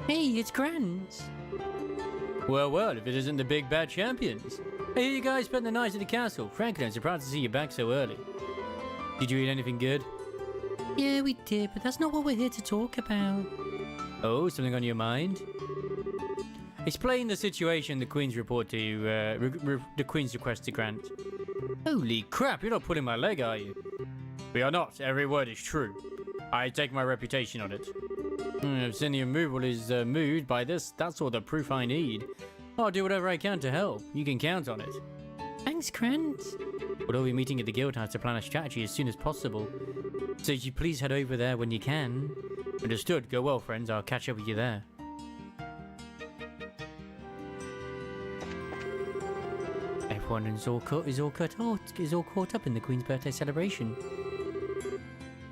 Hey, it's Grant. Well, well, if it isn't the big bad champions. I hear you guys spent the night at the castle. Frankly, I'm surprised to see you back so early. Did you eat anything good? Yeah, we did, but that's not what we're here to talk about. Oh, something on your mind? Explain the situation the Queen's report to you, the Queen's request to Grant. Holy crap, you're not pulling my leg, are you? We are not. Every word is true. I take my reputation on it. If any removal is moved by this, that's all the proof I need. I'll do whatever I can to help. You can count on it. Thanks, Grant. We'll all be meeting at the guild house to plan a strategy as soon as possible. So you please head over there when you can. Understood. Go well, friends. I'll catch up with you there. Everyone is all caught up in the Queen's birthday celebration.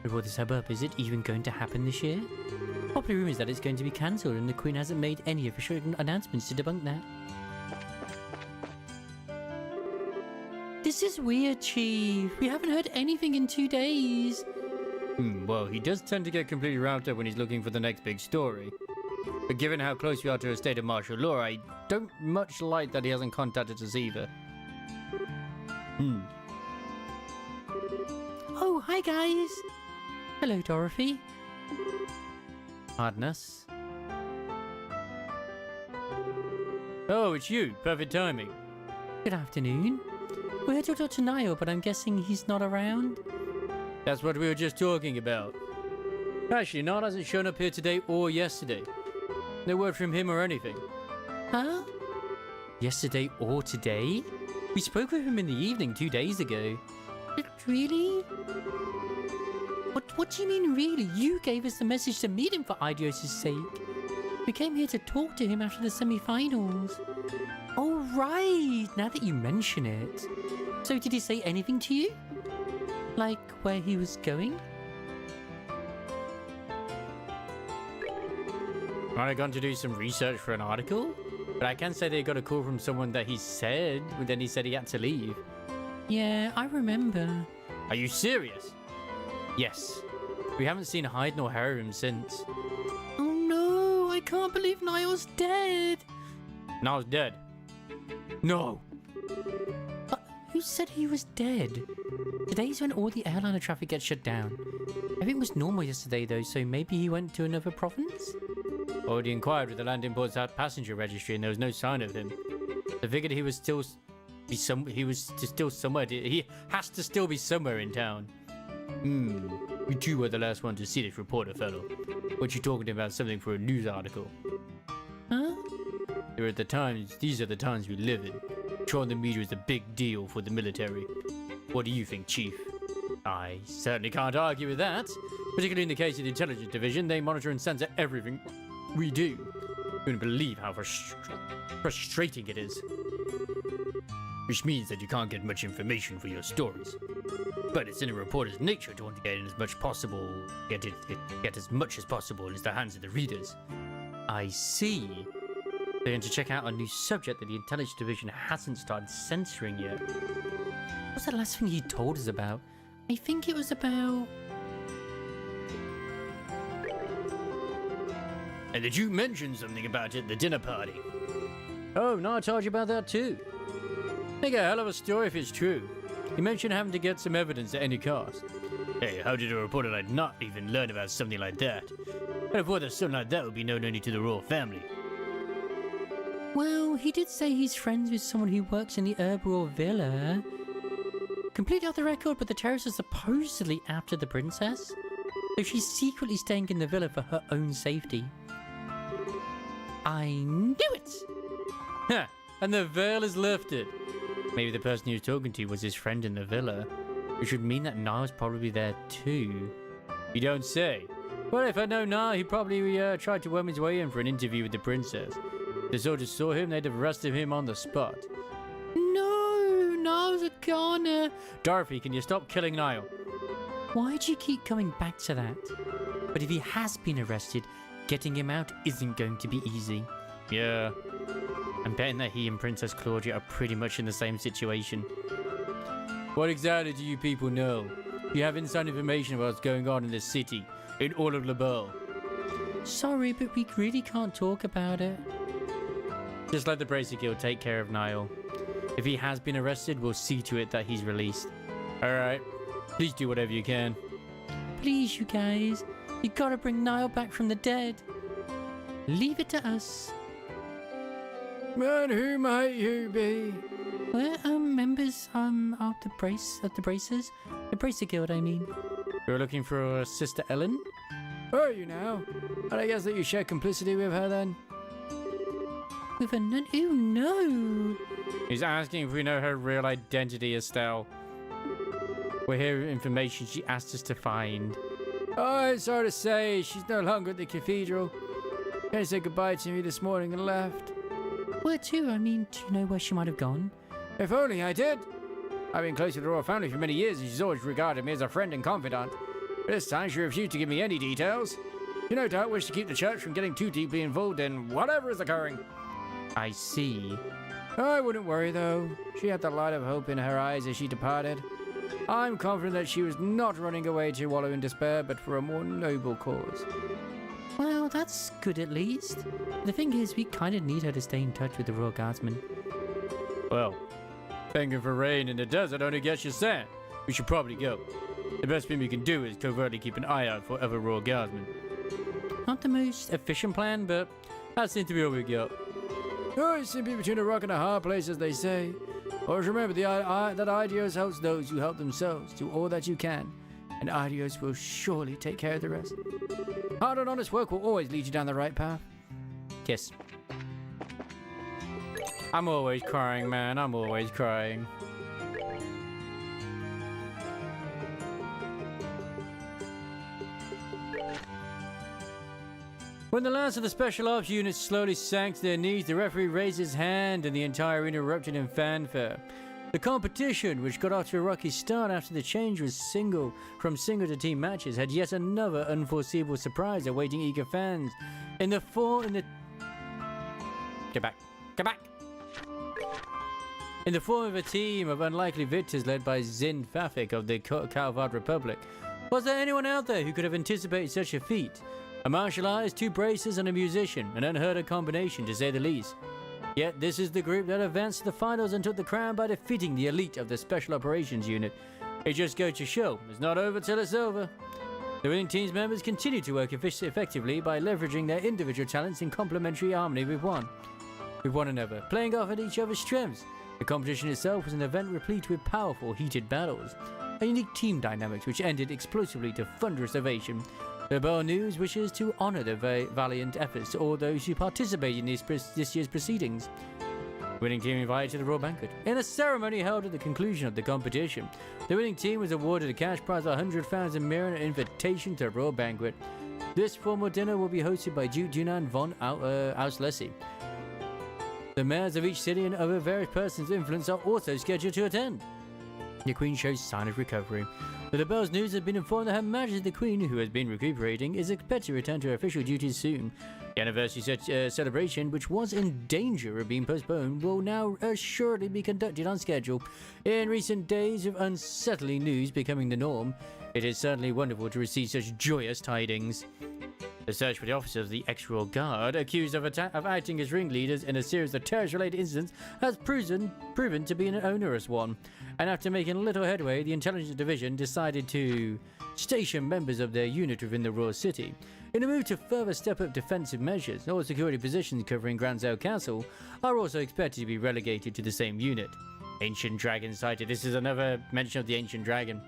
Before the suburb, is it even going to happen this year? Popular rumours that it's going to be cancelled and the Queen hasn't made any official announcements to debunk that. This is weird, Chief. We haven't heard anything in 2 days. Well, he does tend to get completely wrapped up when he's looking for the next big story. But given how close we are to a state of martial law, I don't much like that he hasn't contacted us either. Oh, hi guys. Hello, Dorothy. Hardness. Oh, it's you. Perfect timing. Good afternoon. We're here to talk to Nial, but I'm guessing he's not around? That's what we were just talking about. Actually, Nial hasn't shown up here today or yesterday. No word from him or anything. Huh? Yesterday or today? We spoke with him in the evening 2 days ago. Really? What do you mean, really? You gave us the message to meet him for Idios' sake. We came here to talk to him after the semi-finals. Oh, right. Now that you mention it. So did he say anything to you? Like where he was going? I've gone to do some research for an article, but I can say they got a call from someone that he said, but then he said he had to leave. Yeah, I remember. Are you serious? Yes. We haven't seen hide nor hair of him since. Oh no, I can't believe Niall's dead. Niall's dead. No. But who said he was dead? Today's when all the airliner traffic gets shut down. Everything was normal yesterday though, so maybe he went to another province? Already inquired with the land imports out passenger registry and there was no sign of him. I figured he was still somewhere. He has to still be somewhere in town. You two were the last one to see this reporter fellow. What you talking about? Something for a news article? Huh? These are the times we live in. Controlling the media is a big deal for the military. What do you think, Chief? I certainly can't argue with that. Particularly in the case of the intelligence division, they monitor and censor everything we do. You wouldn't believe how frustrating it is. Which means that you can't get much information for your stories. But it's in a reporter's nature to want to get in as much possible, get as much as possible into the hands of the readers. I see. They're going to check out a new subject that the intelligence division hasn't started censoring yet. What's the last thing he told us about? I think it was about... And the Duke mentioned something about it at the dinner party. Oh, no, I told you about that too. Make a hell of a story if it's true. He mentioned having to get some evidence at any cost. Hey, how did a reporter like not even learn about something like that? I thought that something like that would be known only to the royal family. Well, he did say he's friends with someone who works in the Herbal Villa. Completely off the record, but the terrorists are supposedly after the princess. So she's secretly staying in the villa for her own safety. I knew it! Ha! And the veil is lifted. Maybe the person he was talking to was his friend in the villa, which would mean that Niall's probably there too. You don't say. Well, if I know Niall, he probably tried to worm his way in for an interview with the princess. If the soldiers saw him, they'd have arrested him on the spot. No, Niall's a goner. Dorothy, can you stop killing Niall? Why do you keep coming back to that? But if he has been arrested, getting him out isn't going to be easy. Yeah. I'm betting that he and Princess Claudia are pretty much in the same situation. What exactly do you people know? You have inside information about what's going on in this city, in all of Lebel. Sorry, but we really can't talk about it. Just let the Bracer Guild take care of Niall. If he has been arrested, we'll see to it that he's released. Alright, please do whatever you can. Please, you guys. You gotta bring Niall back from the dead. Leave it to us. Man, who might you be? We're members of the Bracers. The Bracer Guild, I mean. You're looking for Sister Ellen? Where are you now? And I guess that you share complicity with her then? With a nun? Oh no! He's asking if we know her real identity, Estelle. We're here with information she asked us to find. Oh, it's hard to say. She's no longer at the cathedral. She said goodbye to me this morning and left. Where to? I mean, do you know where she might have gone? If only I did. I've been close to the royal family for many years and she's always regarded me as a friend and confidant. But this time she refused to give me any details. She no doubt wished to keep the church from getting too deeply involved in whatever is occurring. I see. I wouldn't worry though. She had the light of hope in her eyes as she departed. I'm confident that she was not running away to wallow in despair, but for a more noble cause. Well, that's good at least. The thing is, we kind of need her to stay in touch with the Royal Guardsmen. Well, begging for rain in the desert only gets you sand. We should probably go. The best thing we can do is covertly keep an eye out for other Royal Guardsmen. Not the most efficient plan, but that seems to be all we got. Oh, you seem to be between a rock and a hard place, as they say. Always remember that Ideos helps those who help themselves. Do all that you can, and Ideos will surely take care of the rest. Hard and honest work will always lead you down the right path. yes. I'm always crying, man. I'm always crying. When the last of the Special Ops units slowly sank to their knees, the referee raised his hand and the entire arena erupted in fanfare. The competition, which got off to a rocky start after the change was from single to team matches, had yet another unforeseeable surprise awaiting eager fans. Get back. In the form of a team of unlikely victors led by Zin Fafik of the Calvard Republic. Was there anyone out there who could have anticipated such a feat? A martial artist, 2 bracers, and a musician, an unheard of combination to say the least. Yet this is the group that advanced to the finals and took the crown by defeating the elite of the Special Operations Unit. It just goes to show, it's not over till it's over. The winning team's members continue to work effectively by leveraging their individual talents in complementary harmony with one another, playing off at each other's strengths. The competition itself was an event replete with powerful, heated battles, a unique team dynamics which ended explosively to thunderous ovation. The Bell News wishes to honor the valiant efforts to all those who participated in this year's proceedings. Winning team invited to the Royal Banquet. In a ceremony held at the conclusion of the competition, the winning team was awarded a cash prize of 100,000 mirror and an invitation to the Royal Banquet. This formal dinner will be hosted by Duke Junan von Auslesi. The mayors of each city and other various persons of influence are also scheduled to attend. The Queen shows sign of recovery. The LaBelle's News has been informed that Her Majesty the Queen, who has been recuperating, is expected to return to her official duties soon. The anniversary celebration, which was in danger of being postponed, will now assuredly be conducted on schedule. In recent days of unsettling news becoming the norm, it is certainly wonderful to receive such joyous tidings. The search for the officers of the ex-Royal Guard, accused of acting as ringleaders in a series of terrorist-related incidents, has proven to be an onerous one. And after making little headway, the Intelligence Division decided to station members of their unit within the Royal City. In a move to further step up defensive measures, all security positions covering Granzel Castle are also expected to be relegated to the same unit. Ancient Dragon sighted. This is another mention of the Ancient Dragon.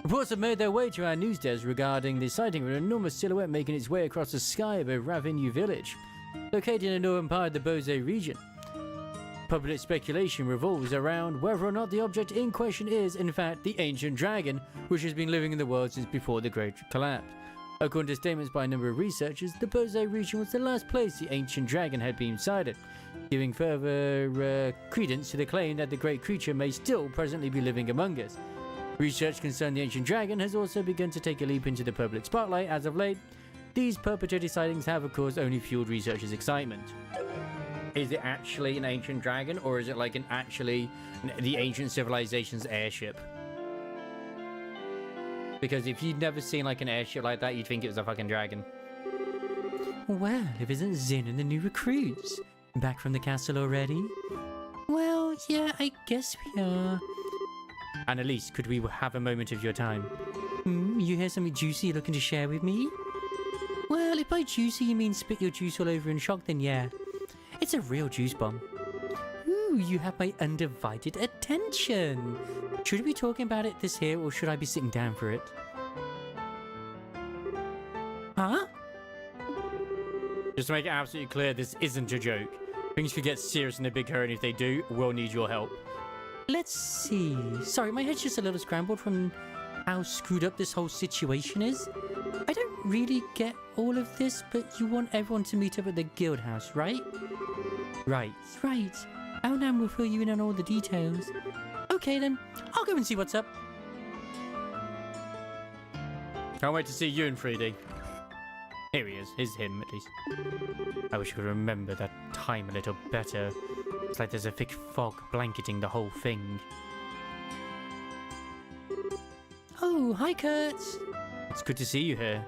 Reports have made their way to our news desk regarding the sighting of an enormous silhouette making its way across the sky above Ravinu village, located in the northern part of the Bose region. Public speculation revolves around whether or not the object in question is, in fact, the Ancient Dragon, which has been living in the world since before the Great Collapse. According to statements by a number of researchers, the Bose region was the last place the Ancient Dragon had been sighted, giving further credence to the claim that the great creature may still presently be living among us. Research concerning the Ancient Dragon has also begun to take a leap into the public spotlight as of late. These perpetrated sightings have, of course, only fueled researchers' excitement. Is it actually an Ancient Dragon, or is it like the ancient civilization's airship? Because if you'd never seen like an airship like that, you'd think it was a fucking dragon. Well, if isn't Zin and the new recruits back from the castle already? Well, yeah, I guess we are. Annalise, could we have a moment of your time? You hear something juicy you're looking to share with me? Well, if by juicy you mean spit your juice all over in shock, then yeah. It's a real juice bomb. Ooh, you have my undivided attention. Should we be talking about it this here, or should I be sitting down for it? Huh? Just to make it absolutely clear, this isn't a joke. Things could get serious in a big hurry, and if they do, we'll need your help. Let's see. Sorry, my head's just a little scrambled from how screwed up this whole situation is. I don't really get all of this, but you want everyone to meet up at the guild house, right? Right. Alnam will fill you in on all the details. Okay then, I'll go and see what's up. Can't wait to see you and 3D. Here he is. Here's him, at least. I wish I could remember that time a little better. It's like there's a thick fog blanketing the whole thing. Oh, hi Kurt. It's good to see you here.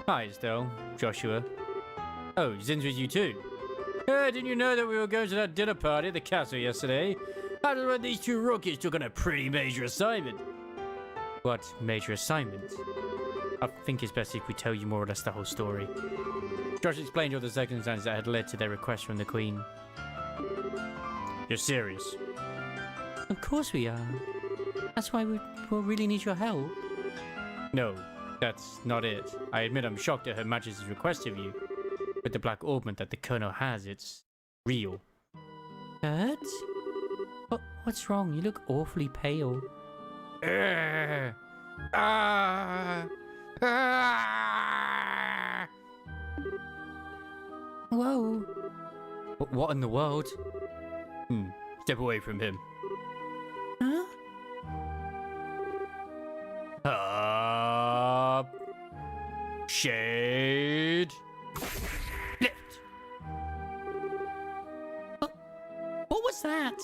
Hi, Estelle. Joshua. Oh, Zin's with you too. Didn't you know that we were going to that dinner party at the castle yesterday? I just read these two rookies took on a pretty major assignment. What major assignment? I think it's best if we tell you more or less the whole story. Josh explained all the circumstances that had led to their request from the Queen. You're serious? Of course we are. That's why we'll really need your help. No, that's not it. I admit I'm shocked at Her Majesty's request of you. With the black orbment that the Colonel has, it's real. Kurt? What's wrong? You look awfully pale. Whoa. What in the world? Step away from him. Huh? Up. Shade. Lift. What was that?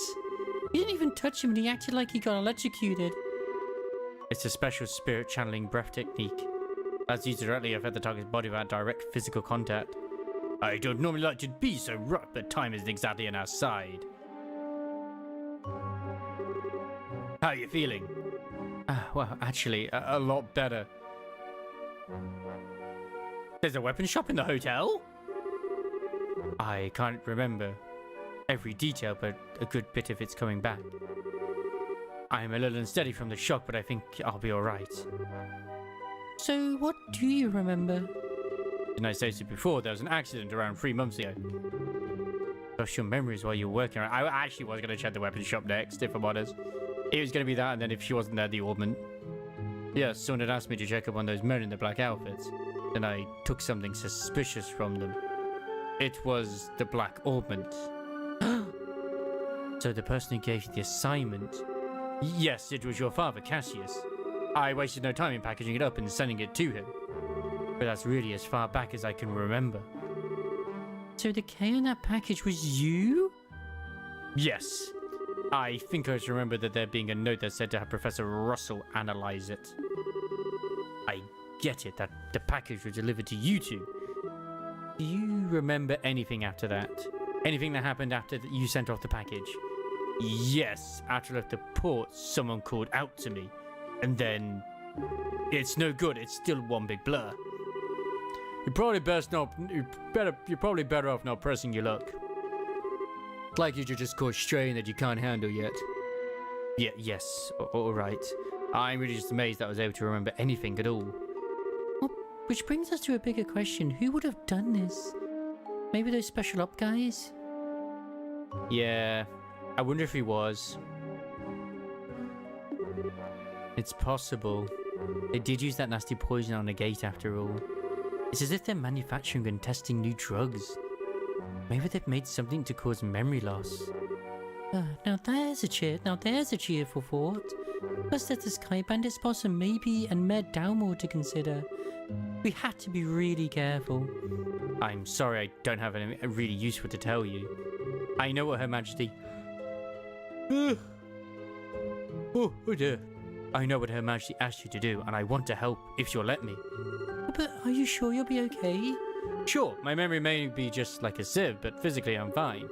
You didn't even touch him and he acted like he got electrocuted. It's a special spirit channeling breath technique. That's used directly affect the target's body without direct physical contact. I don't normally like to be so rough, but time isn't exactly on our side. How are you feeling? Well, actually, a lot better. There's a weapon shop in the hotel? I can't remember every detail, but a good bit of it's coming back. I'm a little unsteady from the shock, but I think I'll be alright. So, what do you remember? Didn't I say so before? There was an accident around 3 months ago. Lost your memories while you were working around. I actually was going to check the weapon shop next, if I'm honest. It was going to be that, and then if she wasn't there, the orbment. Yeah, someone had asked me to check up on those men in the black outfits. Then I took something suspicious from them. It was the black orbment. So the person who gave you the assignment... Yes, it was your father, Cassius. I wasted no time in packaging it up and sending it to him. But that's really as far back as I can remember. So the K on that package was you? Yes. I think I just remember that there being a note that said to have Professor Russell analyze it. I get it, that the package was delivered to you two. Do you remember anything after that? Anything that happened after you sent off the package? Yes, after I left the port, someone called out to me. And then... It's no good, it's still one big blur. You're probably better off not pressing your luck. It's like you just caught strain that you can't handle yet. Yes, alright. I'm really just amazed that I was able to remember anything at all. Well, which brings us to a bigger question. Who would have done this? Maybe those special op guys? Yeah, I wonder if he was. It's possible. They did use that nasty poison on the gate after all. It's as if they're manufacturing and testing new drugs. Maybe they've made something to cause memory loss. Now there's a cheerful thought. Plus there's the Sky Bandit's boss and maybe and Mayor Dalmore to consider. We had to be really careful. I'm sorry I don't have anything really useful to tell you. I know what Her Majesty... Oh dear. I know what Her Majesty asked you to do, and I want to help if you'll let me. But are you sure you'll be okay? Sure, my memory may be just like a sieve, but physically I'm fine.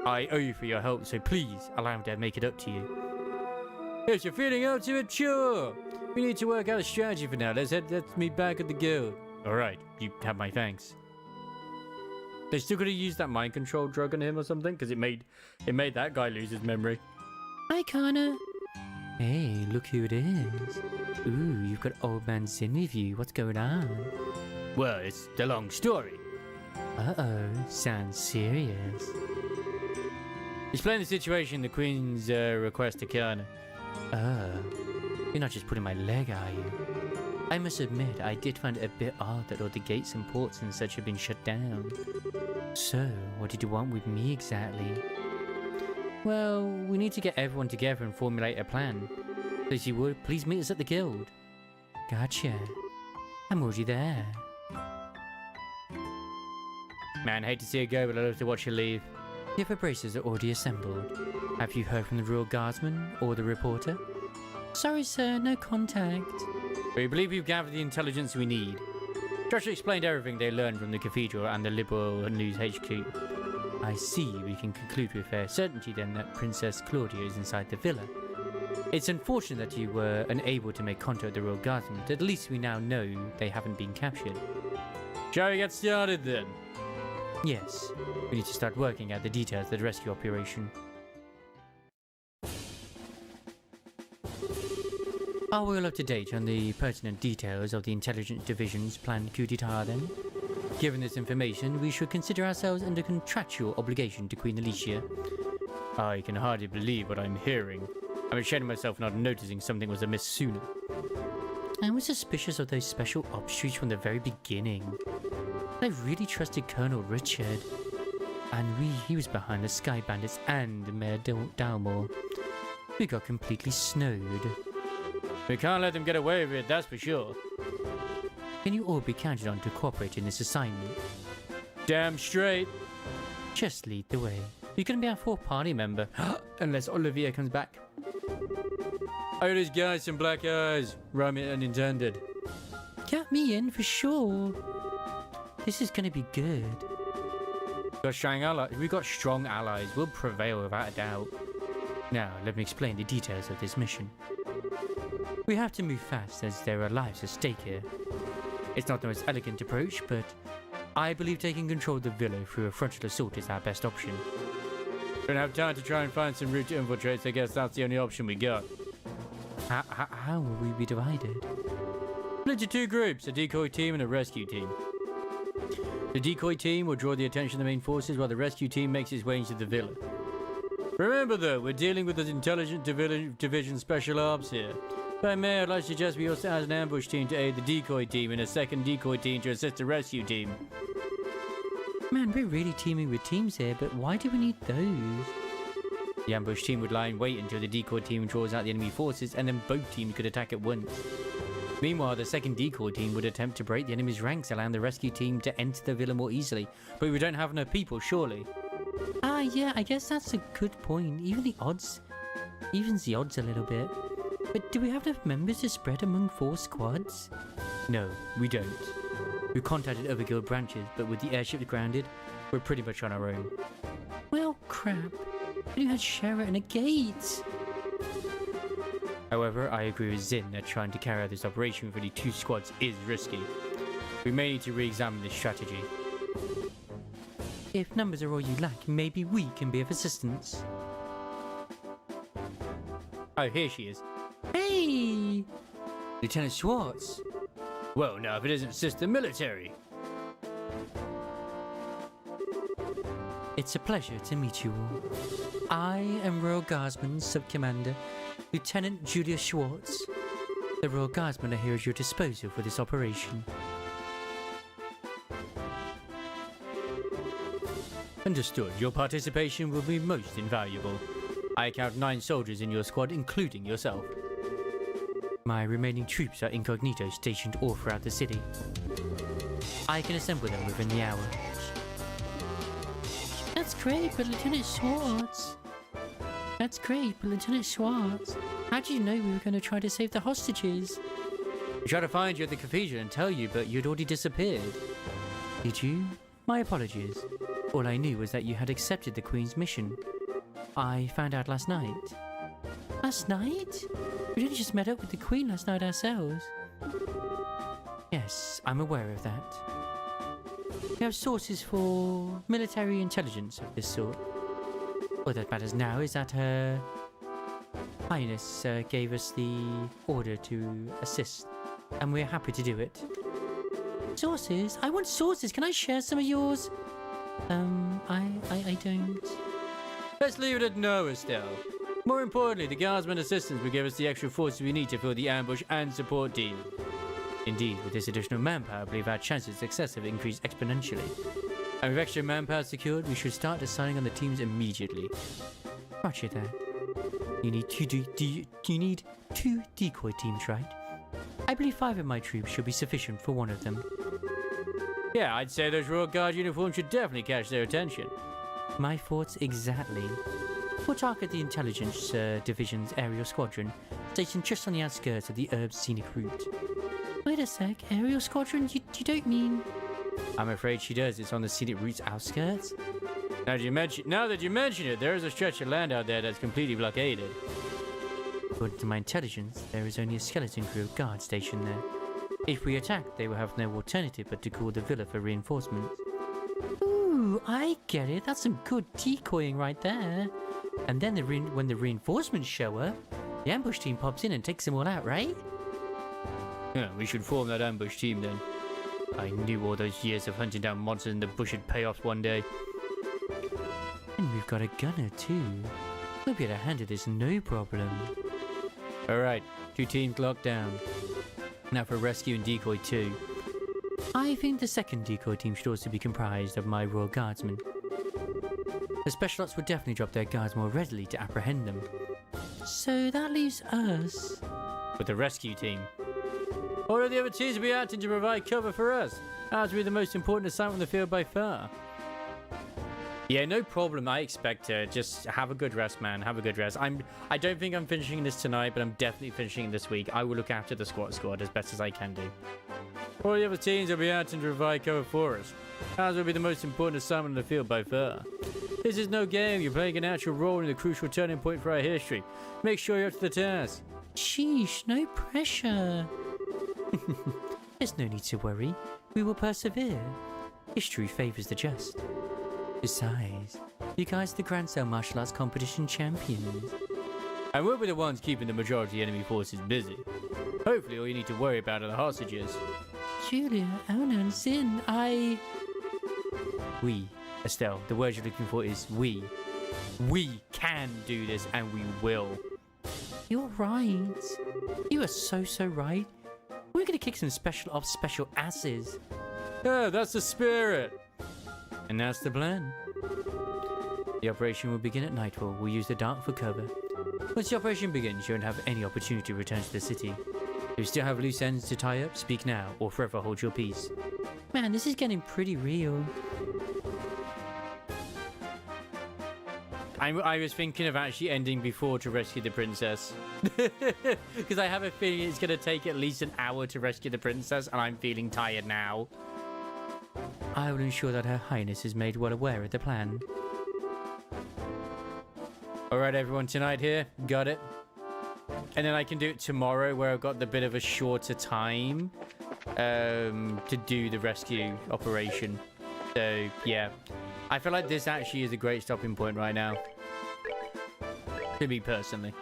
I owe you for your help, so please allow me to make it up to you. If you're feeling up to it, sure. We need to work out a strategy for now. Let's meet back at the guild. Alright, you have my thanks. They still could have used that mind control drug on him or something, because it made that guy lose his memory. Hi, Connor. Hey, look who it is. Ooh, you've got old man Zin with you. What's going on? Well, it's a long story. Uh-oh, sounds serious. Explain the situation, the Queen's request to Kiana. You're not just pulling my leg, are you? I must admit, I did find it a bit odd that all the gates and ports and such have been shut down. So, what did you want with me exactly? Well, we need to get everyone together and formulate a plan. So if you would, please meet us at the guild. Gotcha. I'm already there. Man, hate to see you go, but I'd love to watch you leave. The other braces are already assembled. Have you heard from the Royal Guardsman or the reporter? Sorry, sir, no contact. We believe we've gathered the intelligence we need. Joshua explained everything they learned from the cathedral and the Liberal News HQ. I see. We can conclude with fair certainty then that Princess Claudia is inside the villa. It's unfortunate that you were unable to make contact with the Royal Guardsman, but at least we now know they haven't been captured. Shall we get started then? Yes, we need to start working out the details of the rescue operation. Are we all up to date on the pertinent details of the Intelligence Division's planned coup d'etat then? Given this information, we should consider ourselves under contractual obligation to Queen Alicia. I can hardly believe what I'm hearing. I'm ashamed of myself not noticing something was amiss sooner. I was suspicious of those special ops troops from the very beginning. I really trusted Colonel Richard. And he was behind the Sky Bandits and Mayor Dalmore. We got completely snowed. We can't let them get away with it, that's for sure. Can you all be counted on to cooperate in this assignment? Damn straight. Just lead the way. You're going to be our fourth party member. Unless Olivia comes back. Oh, those guys, some black eyes. Rhyme it unintended. Count me in for sure. This is going to be good. We've got strong allies. We'll prevail without a doubt. Now, let me explain the details of this mission. We have to move fast as there are lives at stake here. It's not the most elegant approach, but I believe taking control of the villa through a frontal assault is our best option. Don't have time to try and find some route to infiltrate, so I guess that's the only option we got. How will we be divided? Split into two groups, a decoy team and a rescue team. The decoy team will draw the attention of the main forces while the rescue team makes its way into the villa. Remember though, we're dealing with the Intelligence Division Special Ops here. If I may, I'd like to suggest we also add an ambush team to aid the decoy team and a second decoy team to assist the rescue team. Man, we're really teaming with teams here, but why do we need those? The ambush team would lie in wait until the decoy team draws out the enemy forces, and then both teams could attack at once. Meanwhile, the second decoy team would attempt to break the enemy's ranks, allowing the rescue team to enter the villa more easily. But we don't have enough people, surely. Yeah, I guess that's a good point. Evens the odds a little bit. But do we have enough members to spread among 4 squads? No, we don't. We contacted other guild branches, but with the airship grounded, we're pretty much on our own. Well, crap. You had Shara and a gate. However, I agree with Zin that trying to carry out this operation with only 2 squads is risky. We may need to re-examine this strategy. If numbers are all you lack, maybe we can be of assistance. Oh, here she is. Hey! Lieutenant Schwartz. Well, now if it isn't Sister Military. It's a pleasure to meet you all. I am Royal Guardsman Sub-Commander Lieutenant Julia Schwartz. The Royal Guardsmen are here at your disposal for this operation. Understood. Your participation will be most invaluable. I count 9 soldiers in your squad, including yourself. My remaining troops are incognito stationed all throughout the city. I can assemble them within the hour. That's great, but Lieutenant Schwartz. How did you know we were going to try to save the hostages? I tried to find you at the cathedral and tell you, but you'd already disappeared. Did you? My apologies. All I knew was that you had accepted the Queen's mission. I found out last night. Last night? We didn't just met up with the Queen last night ourselves. Yes, I'm aware of that. We have sources for military intelligence of this sort. All that matters now is that Her Highness gave us the order to assist, and we're happy to do it. Sources? I want sources. Can I share some of yours? I don't. Let's leave it at no, Estelle. More importantly, the Guardsman assistance will give us the extra forces we need to fill the ambush and support team. Indeed, with this additional manpower, I believe our chances of success have increased exponentially. And with extra manpower secured, We should start deciding on the teams immediately. Roger that. You need two decoy teams, right? I believe 5 of my troops should be sufficient for one of them. yeah, I'd say those Royal Guard uniforms should definitely catch their attention. My thoughts exactly. We'll target the Intelligence Division's aerial squadron, stationed just on the outskirts of the Herb's scenic route. Wait a sec, aerial squadron? You don't mean... I'm afraid she does. It's on the scenic route's outskirts. Now that you mention it, there is a stretch of land out there that's completely blockaded. According to my intelligence, there is only a skeleton crew of guards stationed there. If we attack, they will have no alternative but to call the villa for reinforcements. Ooh, I get it. That's some good decoying right there. And then when the reinforcements show up, the ambush team pops in and takes them all out, right? Yeah, we should form that ambush team then. I knew all those years of hunting down monsters in the bush would pay off one day. And we've got a gunner too. We'll be able to handle this no problem. Alright, 2 teams locked down. Now for rescue and decoy 2. I think the second decoy team should also be comprised of my Royal Guardsmen. The Special Ops would definitely drop their guards more readily to apprehend them. So that leaves us. With the rescue team. All of the other teams will be acting to provide cover for us. Ours will be the most important assignment on the field by far. Yeah, no problem. I expect to just have a good rest, man. Have a good rest. I don't think I'm finishing this tonight, but I'm definitely finishing this week. I will look after the squad as best as I can do. All the other teams will be acting to provide cover for us. Ours will be the most important assignment on the field by far. This is no game. You're playing an actual role in the crucial turning point for our history. Make sure you're up to the task. Sheesh, no pressure. There's no need to worry. We will persevere. History favors the just. Besides, you guys are the Grand Sale Martial Arts Competition champions. And we'll be the ones keeping the majority of enemy forces busy. Hopefully all you need to worry about are the hostages. Julia, Anna, and Zin, We, Estelle, the word you're looking for is we. We can do this and we will. You're right. You are so right. We're gonna kick some special asses. Yeah, that's the spirit. And that's the plan. The operation will begin at nightfall. We'll use the dark for cover. Once the operation begins, you won't have any opportunity to return to the city. If you still have loose ends to tie up, speak now, or forever hold your peace. Man, this is getting pretty real. I was thinking of actually ending before to rescue the princess. Because I have a feeling it's going to take at least an hour to rescue the princess, and I'm feeling tired now. I will ensure that Her Highness is made well aware of the plan. Alright everyone, tonight here, got it. And then I can do it tomorrow where I've got the bit of a shorter time to do the rescue operation. So yeah, I feel like this actually is a great stopping point right now. To me personally.